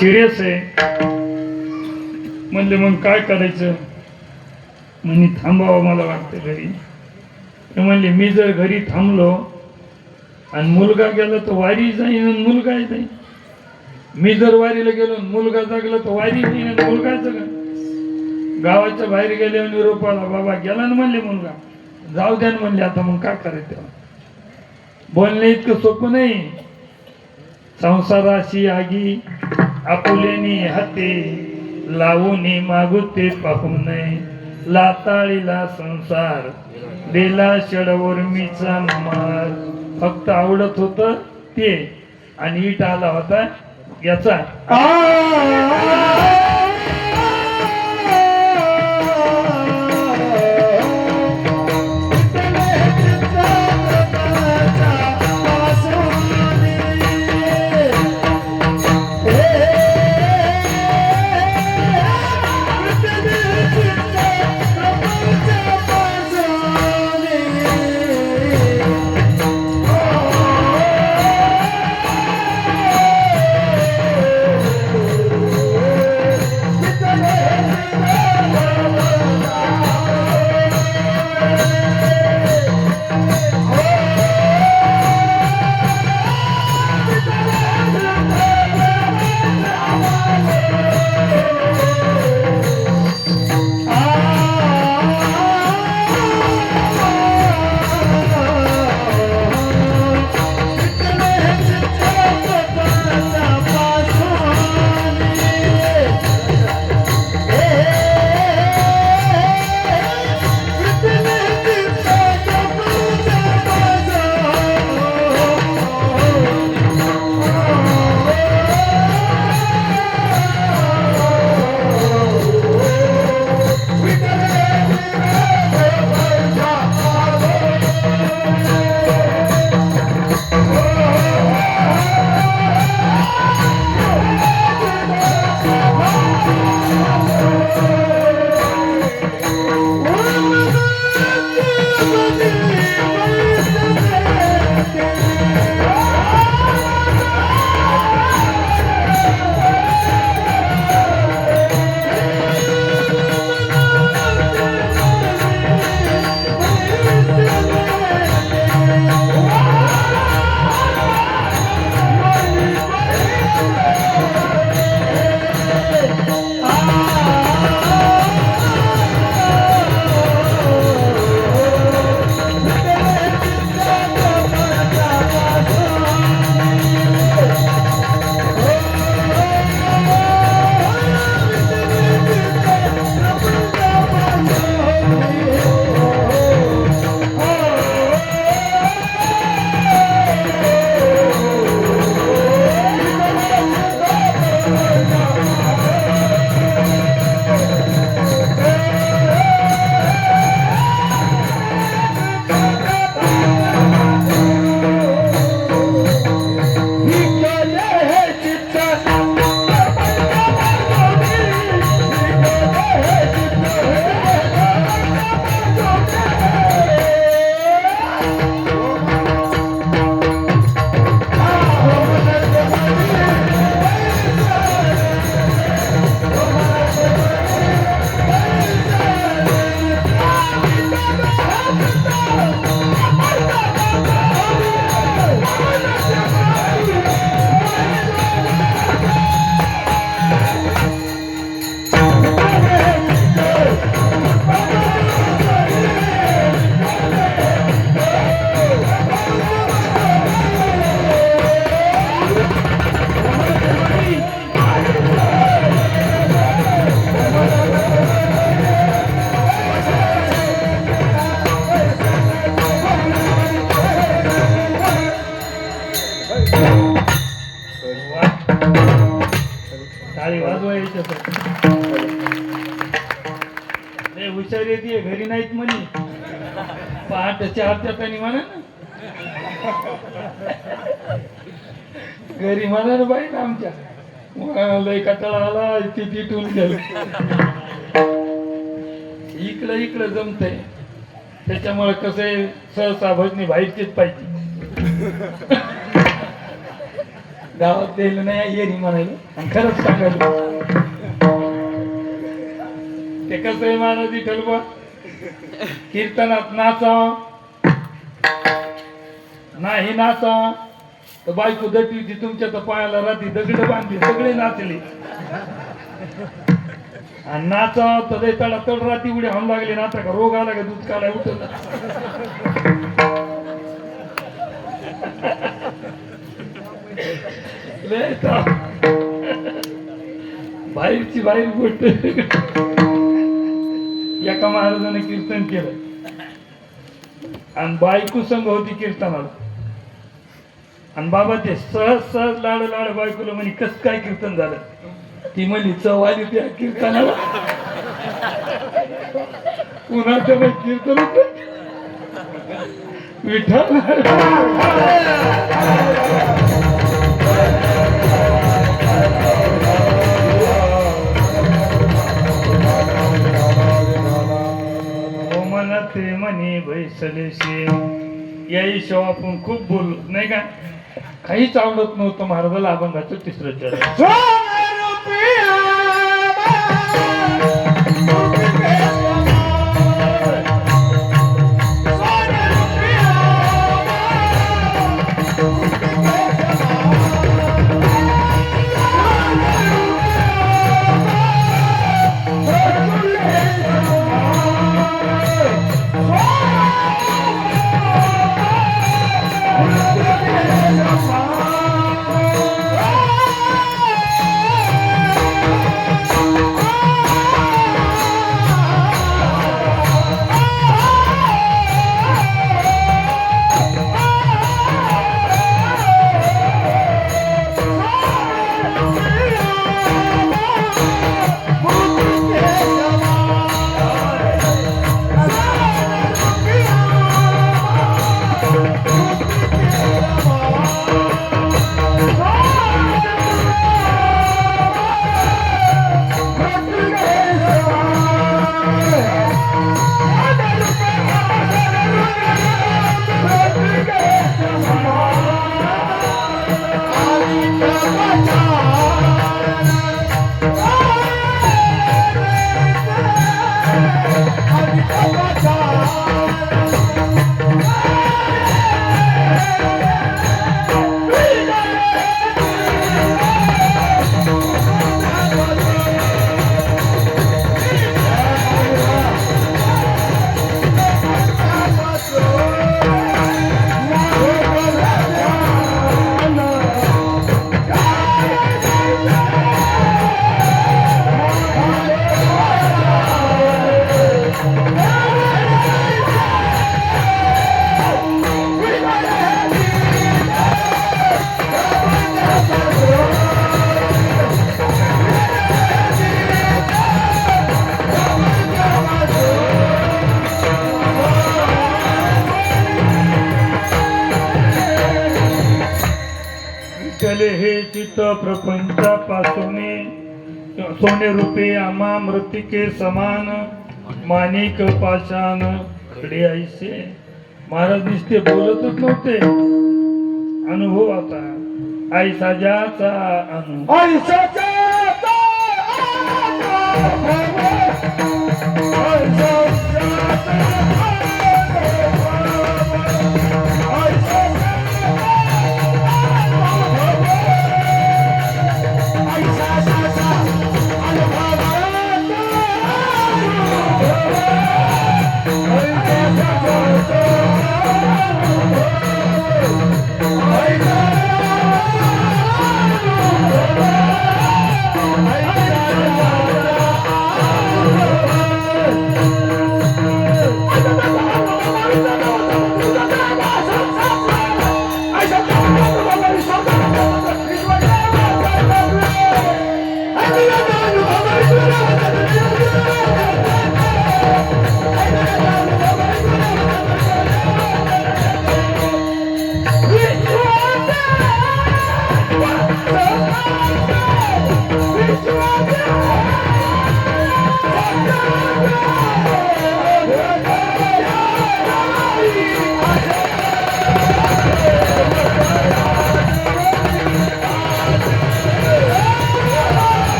Serious आहे. म्हणले मग काय करायचं? म्हणे थांबावं मला वाटतं घरी. म्हणले मी जर घरी थांबलो आणि मुलगा गेला तर वारी जाईन आणि मुलगा जाईन. मी जर वारीला गेलो मुलगा जगला तर वारी जाईन आणि मुलगा जगा. गावाच्या बाहेर गेले आणि निरोप आला, बाबा गेला ना म्हणले मुलगा, जाऊ द्या ना म्हणले. आता मग काय करायचं? बोलणे इतकं सोपं नाही. संसाराशी आगी आपुलेनी हाते लावून मागुते पाहू नये. लाताळीला संसार दिला षडवर्मीचा मार. फक्त आवडत होत ते आणि इट आला होता याचा. हुशार येते घरी नाहीत म्हणे. पहाटे 4च्या ताणी म्हणा ना घरी म्हणा ना बाई ना आमच्या लय कटाळा आला ती तिथून गेलं. इकडं जमतंय. त्याच्यामुळे कसं आहे सहसा भजनी बाहेरचीच पाहिजे. गावात द्यायला नाही येणी म्हणायला आणि खरंच सांगायला ते कसं आहे महाराजी ठरवा कीर्तनात नाचा नाही नाचा तर बायको दटली तुमच्या तर पायाला रात्री दगड बांधली सगळे नाचले आणि नाचा तर तडा तड रात्री उड्या होऊन लागले नाचा का रोग आला का दूध काढाय उठवला बाहेरची बाहेर गोष्ट एका महाराजाने कीर्तन केलं आणि बायको संघ होती कीर्तनाला आणि बाबा ते सहज सहज लाड लाड बायकोला म्हणे कस काय कीर्तन झालं ती म्हणली चव आली त्या कीर्तनाला पुन्हा तर कीर्तन विठ्ठल ते म्हणे बैसलेशे या हिशोब आपण खूप बोललो नाही का काहीच आवडत नव्हतं महाराजाला अभंगाचं तिसरं चरण हे चित्त प्रपंचापासून सोने रूपे आम्हा मृतिके समान माणिक पाषाण खडे ऐसे महाराज नुसते बोलतच नव्हते अनुभव आता ऐसा ज्याचा अनुभव ऐसा ज्याचा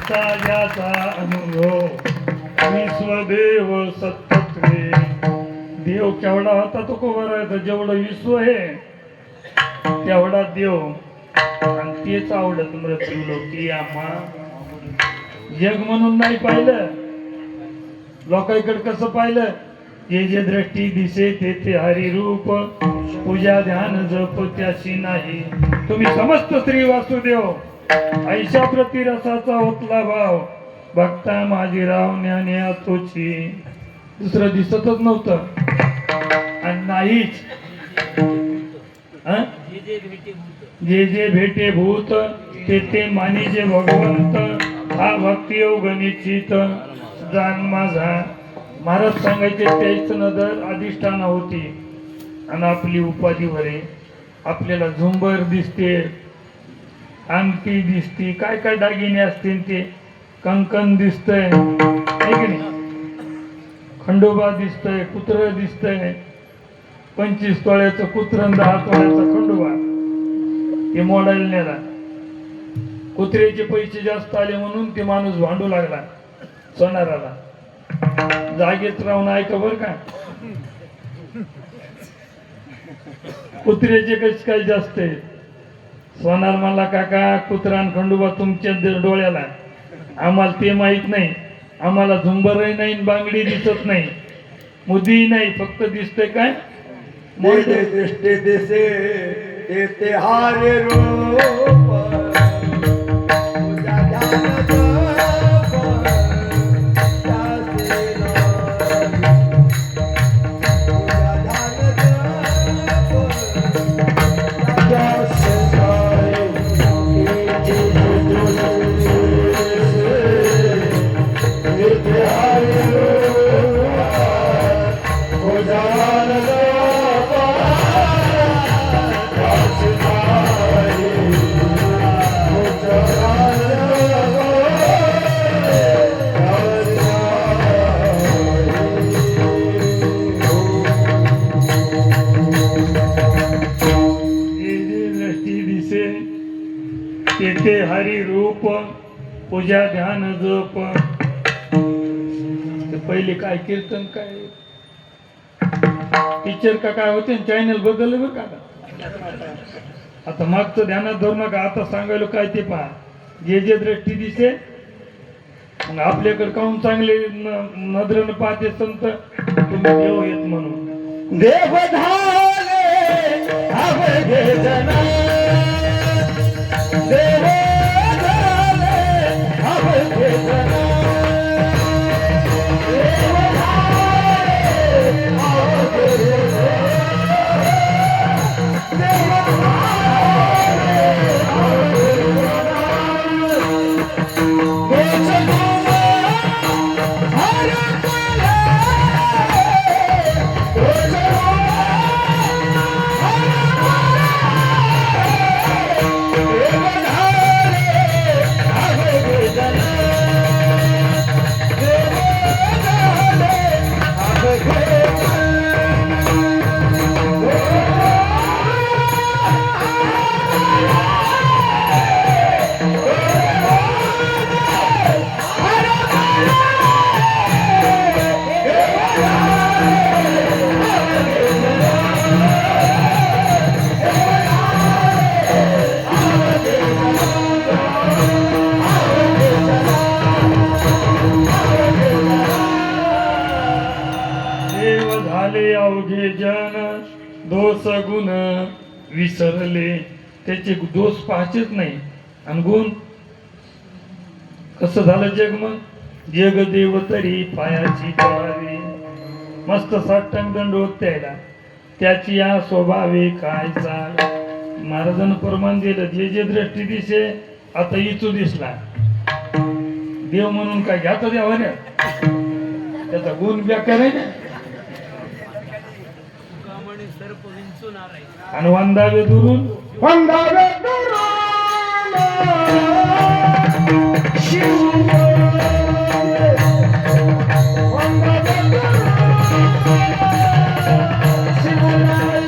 असा ज्याचा अनुभव विश्वदेव सत्तत्वे. देव केवढा होता तो कोबरायचा, जेवढं विश्व आहे तेवढा देव. आणि तेच आवडत मृत्यू लोकी आम्हा. जग म्हणून नाही पाहिलं, लोकांकडे कसं पाहिलं, जे जे दृष्टी दिसे ते ते हरिरूप, पूजा ध्यान जप त्याची नाही. तुम्ही समस्त श्री वासुदेव ऐशा प्रतिरसाचा ओतला भाव, भक्ता माझी राव ज्ञान्या तोची. दुसरं दिसतच नव्हतं आणि नाहीच. जे जे भेटे भूत ते ते मानिजे भगवंत, हा भक्ती योग निश्चित जाण माझा. महाराज सांगायचे त्याच नजर अधिष्ठान होती आणि आपली उपाधी वरे. आपल्याला झुंबर दिसते, अंगठी दिसते, काय काय दागिने असतील ते, कंकण दिसतंय आहे की नाही, खंडोबा दिसतंय, कुत्र दिसतंय, 25 तोळ्याचं कुत्र 10 तोळ्याचा खंडोबा. ते मोडायला नेला, कुत्र्याचे पैसे जास्त आले म्हणून ते माणूस भांडू लागला सोनाराला. जागेत राहून ऐका बर का, कुत्र्याचे कसे काय जास्त आहे. सोनार म्हणला काका कुत्रा आणि खंडोबा तुमच्या डोळ्याला, आम्हाला ते माहित नाही. आम्हाला झुंबरही नाही, बांगडी दिसत नाही, मुदी नाही, फक्त दिसतंय काय दृष्टी दिसे ते हारे रूप, पूजा ध्यान जप त्याचे नाम. पूजा ध्यान जप त्याचे ते हारे रूप, पूजा ध्यान जप तेथे हरी रूप, पूजा ध्यान जप. पहिले काय कीर्तन काय टीचर का काय होते, चॅनल बदललं बरं का. आता मागचं ध्यानात धरू नका, आता सांगायला काय ते पहा. जे जे दृष्टी दिसे, मग आपल्याकडे काहून चांगले नजरेनं पाहते संत, तुम्ही देव येत म्हणून. देव झाले अवघे जना, देव झाले अवघे जना, देव झाले अवघे जना, देव झाले अवघे जना. अवघे जन दोष गुण विसरले. त्याचे दोष पाहायचेच नाही आणि गुण. कसं झालं जग मग, जग देव तरी पायाची पडावी. मस्त साष्टांग दंडवत त्याला, त्याची या स्वभावे कायचा. महाराजांना प्रमाण दिलं, जे जे दृष्टी दिसे आता इचू दिसला. देव म्हणून काय घ्याचा देवाने, त्याचा गुण बेकार आहे ना. आणि वंदावे दुरून वंदावे दुरून शिव, वंदावे दुरून शिवराय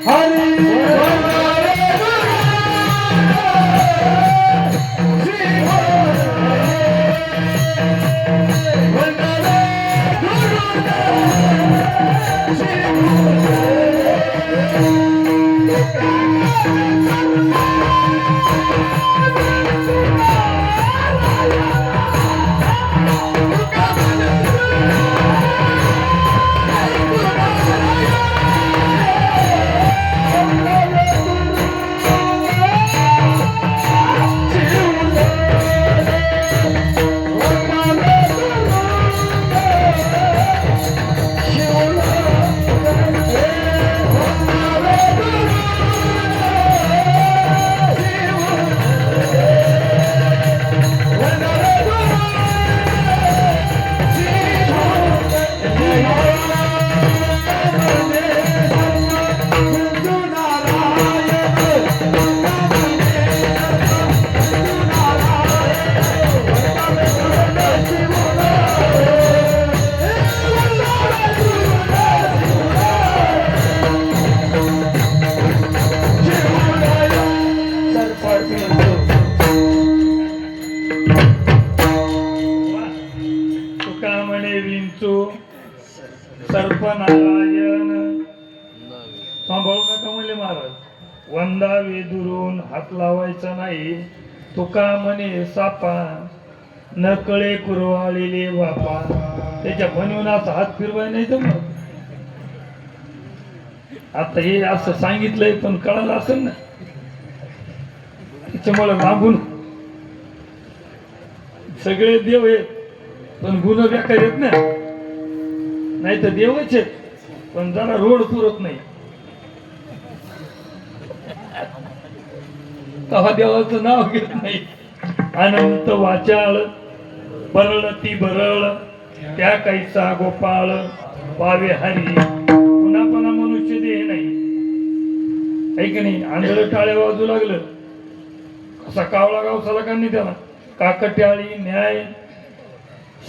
हरी, वंदावे दुरून शिव विचू सर्पनारायण सांभाळू नका म्हणले महाराज वंदावे दुरून हात लावायचा नाही तुका म्हणे सापा न कळे कुरवाळलेले बापा त्याच्या बनवून असा हात फिरवाय नाही तर मग आता हे असं सांगितलंय पण कळालं असेल ना त्याच्यामुळे लांबून सगळे देव आहेत पण गुन्हा बेकार येत ना नाही तर देवच आहेत पण जरा रोड पुरत नाही तेव्हा देवाचं नाव घेत नाही अनंत वाचाळ बरळ ती बरळ त्या काहीचा गोपाळ पावे हरी पुन्हा पुन्हा मनुष्य देह नाही ऐक नाही आंधळ टाळ्या वाजू लागलं असा कावळा गावसाला का नाही त्याला काकट्याळी न्याय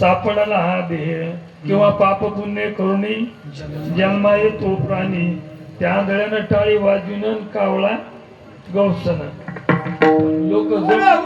सापडाला हा देह किंवा पाप पुण्य करुणी जन्मा येतो प्राणी त्या आंधळ्यानं टाळी वाजून कावळा गवसन लोक घालो